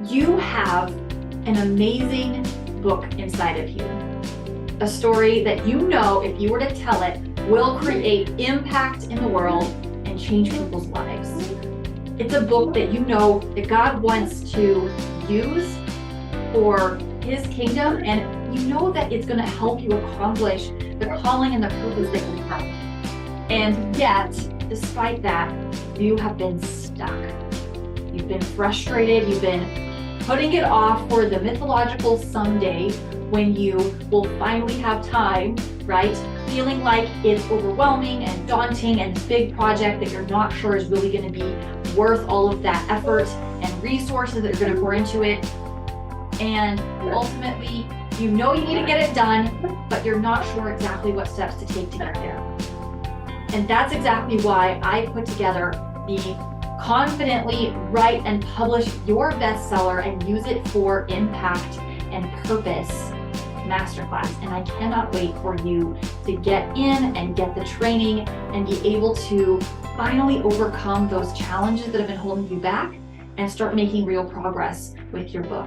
You have an amazing book inside of you. A story that you know, if you were to tell it, will create impact in the world and change people's lives. It's a book that you know that God wants to use for His kingdom, and you know that it's going to help you accomplish the calling and the purpose that you have. And yet, despite that, you have been stuck. You've been frustrated. You've been putting it off for the mythological someday when you will finally have time, right? Feeling like it's overwhelming and daunting and this big project that you're not sure is really going to be worth all of that effort and resources that you're going to pour into it. And ultimately, you know you need to get it done, but you're not sure exactly what steps to take to get there. And that's exactly why I put together the Confidently Write and Publish Your Bestseller and Use It for Impact and Purpose Masterclass. And I cannot wait for you to get in and get the training and be able to finally overcome those challenges that have been holding you back and start making real progress with your book.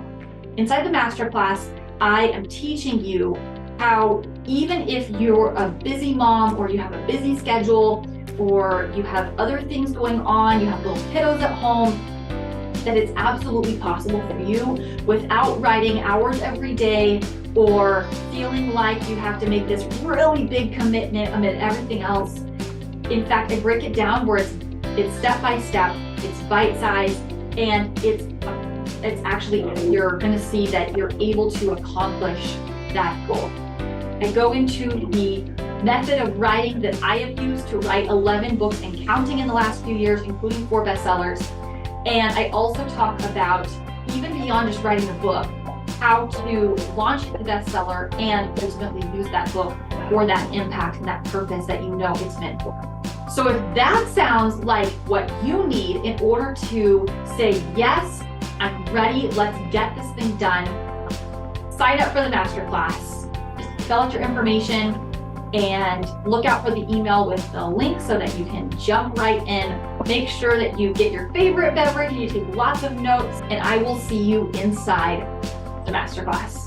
Inside the Masterclass, I am teaching you how, even if you're a busy mom or you have a busy schedule or you have other things going on, you have little kiddos at home, that it's absolutely possible for you without writing hours every day or feeling like you have to make this really big commitment amid everything else. In fact, I break it down where it's step by step, it's bite-sized, and it's actually, you're going to see that you're able to accomplish that goal. I go into the method of writing that I have used to write 11 books and counting in the last few years, including 4 bestsellers. And I also talk about, even beyond just writing a book, how to launch the bestseller and ultimately use that book for that impact and that purpose that you know it's meant for. So if that sounds like what you need in order to say, yes, I'm ready, let's get this thing done, sign up for the masterclass. Just fill out your information and look out for the email with the link so that you can jump right in. Make sure that you get your favorite beverage and you take lots of notes, and I will see you inside the masterclass.